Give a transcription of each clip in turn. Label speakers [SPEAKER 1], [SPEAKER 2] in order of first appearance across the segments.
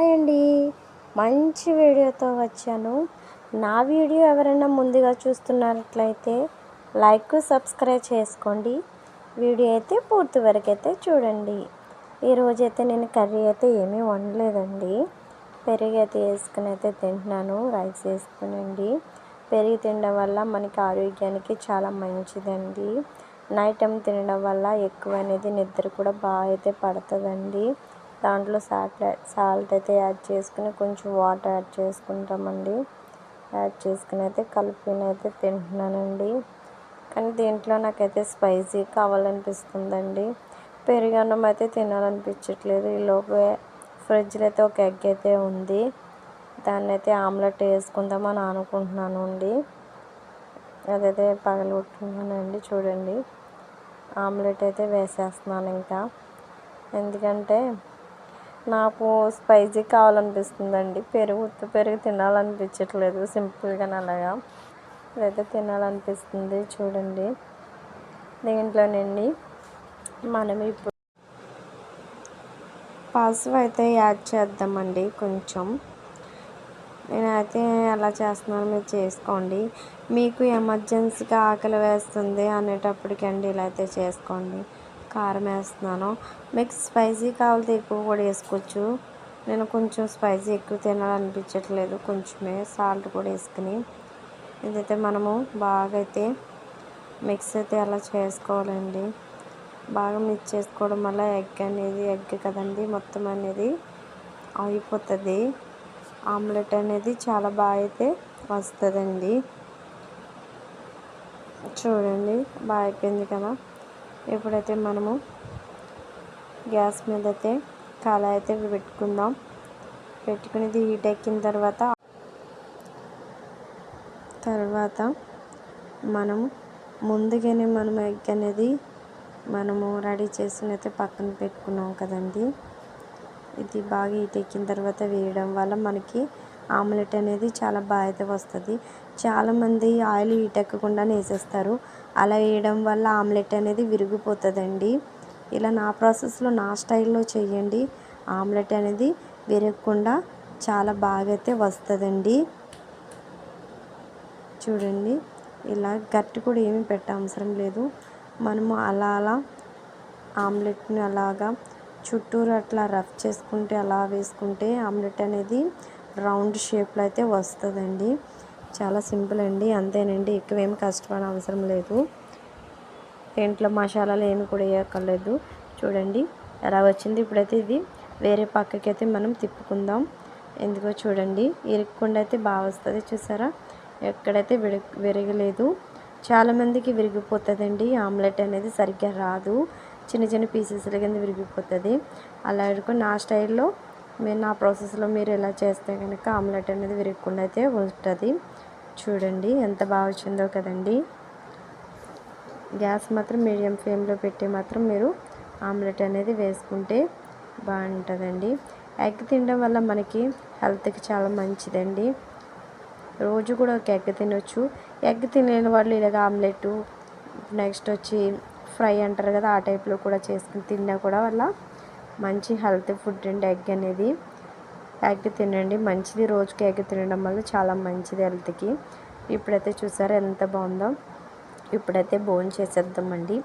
[SPEAKER 1] Hi అండి, మంచి వీడియోతో వచ్చాను. నా వీడియో ఎవరైనా ముందుగా చూస్తున్నట్లయితే లైక్ సబ్స్క్రైబ్ చేసుకోండి. వీడియో అయితే పూర్తి వరకు అయితే చూడండి. ఈరోజైతే నేను కర్రీ అయితే ఏమీ వండలేదండి. పెరుగు అయితే వేసుకుని అయితే తింటున్నాను, రైస్ వేసుకునండి. పెరుగు తినడం వల్ల మనకి ఆరోగ్యానికి చాలా మంచిదండి. నైట్ టైం తినడం వల్ల ఎక్కువ అనేది నిద్ర కూడా బాగా అయితే పడుతుందండి. దాంట్లో సాల్ట్ అయితే యాడ్ చేసుకుని కొంచెం వాటర్ యాడ్ చేసుకుంటామండి. యాడ్ చేసుకుని అయితే కలుపుకొని అయితే తింటున్నానండి. కానీ దీంట్లో నాకైతే స్పైసీ కావాలనిపిస్తుందండి. పెరుగన్నం అయితే తినాలనిపించట్లేదు. ఈలోపు ఫ్రిడ్జ్లో అయితే ఒక ఎగ్ అయితే ఉంది, దాన్ని అయితే ఆమ్లెట్ వేసుకుందామని అనుకుంటున్నాను అండి. అదైతే పగలగొట్టుకున్నానండి. చూడండి, ఆమ్లెట్ అయితే వేసేస్తున్నాను ఇంకా. ఎందుకంటే నాకు స్పైసీ కావాలనిపిస్తుందండి. పెరుగు తినాలనిపించట్లేదు. సింపుల్గా అలాగా ఇదైతే తినాలనిపిస్తుంది. చూడండి, దీంట్లోనండి మనం ఇప్పుడు పసుపు అయితే యాడ్ చేద్దామండి కొంచెం. నేనైతే ఎలా చేస్తున్నాను మీరు చేసుకోండి. మీకు ఎమర్జెన్సీగా ఆకలి వేస్తుంది అనేటప్పటికండి ఇలా అయితే చేసుకోండి. కారం వేస్తున్నాను. మీకు స్పైసీ కావాలితే ఎక్కువ కూడా వేసుకోవచ్చు. నేను కొంచెం స్పైసీ ఎక్కువ తినాలనిపించట్లేదు, కొంచెమే సాల్ట్ కూడా వేసుకుని ఇదైతే మనము బాగా అయితే మిక్స్ అయితే అలా చేసుకోవాలండి. బాగా మిక్స్ చేసుకోవడం వల్ల ఎగ్ కదండి, మొత్తం అనేది అయిపోతుంది. ఆమ్లెట్ అనేది చాలా బాగా అయితే వస్తుందండి. చూడండి, బాగా అయిపోయింది కదా. ఇప్పుడైతే మనము గ్యాస్ మీద అయితే కళాయి అయితే పెట్టుకుందాం. పెట్టుకుని ఇది హీట్ ఎక్కిన తర్వాత మనం ముందుగానే ఎగ్ అనేది మనము రెడీ చేసి అయితే పక్కన పెట్టుకున్నాం కదండి. ఇది బాగా హీట్ ఎక్కిన తర్వాత వేయడం వల్ల మనకి ఆమ్లెట్ అనేది చాలా బాగా అయితే వస్తుంది. చాలామంది ఆయిల్ హీట్ ఎక్కకుండానే వేసేస్తారు. అలా వేయడం వల్ల ఆమ్లెట్ అనేది విరిగిపోతుందండి. ఇలా నా ప్రాసెస్లో నా స్టైల్లో చేయండి. ఆమ్లెట్ అనేది విరగకుండా చాలా బాగా అయితే వస్తుందండి. చూడండి, ఇలా గట్టి కూడా ఏమీ అవసరం లేదు. మనము అలా ఆమ్లెట్ని అలాగా చుట్టూరు అట్లా రఫ్ చేసుకుంటే అలా వేసుకుంటే ఆమ్లెట్ అనేది రౌండ్ షేప్లో అయితే వస్తుందండి. చాలా సింపుల్ అండి, అంతేనండి. ఎక్కువేమి కష్టపడిన అవసరం లేదు. ఇంట్లో మసాలాలు ఏమి కూడా వేయక్కర్లేదు. చూడండి ఎలా వచ్చింది. ఇప్పుడైతే ఇది వేరే పక్కకి అయితే మనం తిప్పుకుందాం. ఎందుకో చూడండి, ఇరుక్కుండా అయితే బాగా వస్తుంది. చూసారా, ఎక్కడైతే విరగలేదు. చాలామందికి విరిగిపోతుందండి ఆమ్లెట్ అనేది, సరిగ్గా రాదు. చిన్న చిన్న పీసెస్ల కింద విరిగిపోతుంది. అలా నా స్టైల్లో నా ప్రాసెస్లో మీరు ఎలా చేస్తే కనుక ఆమ్లెట్ అనేది విరగకుండా అయితే ఉంటుంది. చూడండి ఎంత బాగా వచ్చిందో కదండి. గ్యాస్ మాత్రం మీడియం ఫ్లేమ్లో పెట్టి మాత్రం మీరు ఆమ్లెట్ అనేది వేసుకుంటే బాగుంటుందండి. ఎగ్ తినడం వల్ల మనకి హెల్త్కి చాలా మంచిదండి. రోజు కూడా ఒక ఎగ్ తినొచ్చు. ఎగ్ తినలేని వాళ్ళు ఇలాగ ఆమ్లెట్, నెక్స్ట్ వచ్చి ఫ్రై అంటారు కదా, ఆ టైప్లో కూడా చేసుకుని తిన్నా కూడా వల్ల మంచి హెల్త్ ఫుడ్ అండి ఎగ్ అనేది. ఎగ్ తినండి, మంచిది. రోజుకి ఎగ్ తినడం వల్ల చాలా మంచిది హెల్త్కి. ఇప్పుడైతే చూసారా ఎంత బాగుందో. ఇప్పుడైతే చేసేద్దామండి.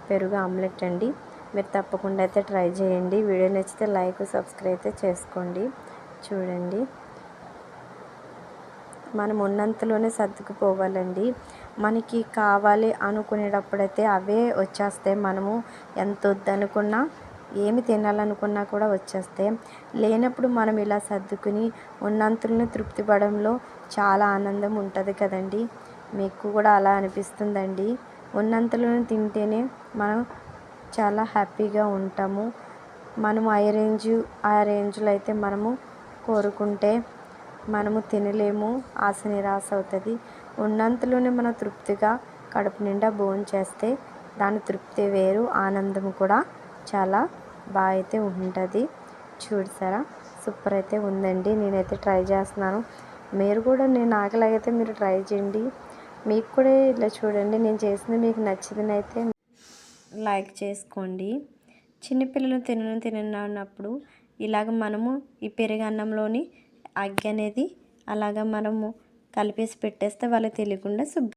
[SPEAKER 1] పెరుగు ఆమ్లెట్ అండి. మీరు తప్పకుండా అయితే ట్రై చేయండి. వీడియో నచ్చితే లైక్ సబ్స్క్రైబ్ అయితే చేసుకోండి. చూడండి, మనం ఉన్నంతలోనే సర్దుకుపోవాలండి. మనకి కావాలి అనుకునేటప్పుడైతే అవే వచ్చేస్తాయి. మనము ఎంత వద్దనుకున్నా, ఏమి తినాలనుకున్నా కూడా వచ్చేస్తాయి. లేనప్పుడు మనం ఇలా సర్దుకుని ఉన్నంతలోనే తృప్తి పడంలో చాలా ఆనందం ఉంటుంది కదండి. మీకు కూడా అలా అనిపిస్తుందండి. ఉన్నంతలోనే తింటేనే మనం చాలా హ్యాపీగా ఉంటాము. మనము ఆ రేంజ్లో అయితే మనము కోరుకుంటే మనము తినలేము, ఆశ నిరాశ అవుతుంది. ఉన్నంతలోనే మనం తృప్తిగా కడుపు నిండా చేస్తే దాని తృప్తి వేరు, ఆనందం కూడా చాలా బాగా అయితే ఉంటుంది. చూసారా, సూపర్ అయితే ఉందండి. నేనైతే ట్రై చేస్తున్నాను. మీరు కూడా నేను ఆకలాగైతే మీరు ట్రై చేయండి. మీకు కూడా ఇలా చూడండి, నేను చేసింది మీకు నచ్చిందనైతే లైక్ చేసుకోండి. చిన్నపిల్లలు తినను అన్నప్పుడు ఇలాగ మనము ఈ పెరుగన్నంలోని అగ్గి అనేది అలాగ మనము కలిపేసి పెట్టేస్తే వాళ్ళకి తెలియకుండా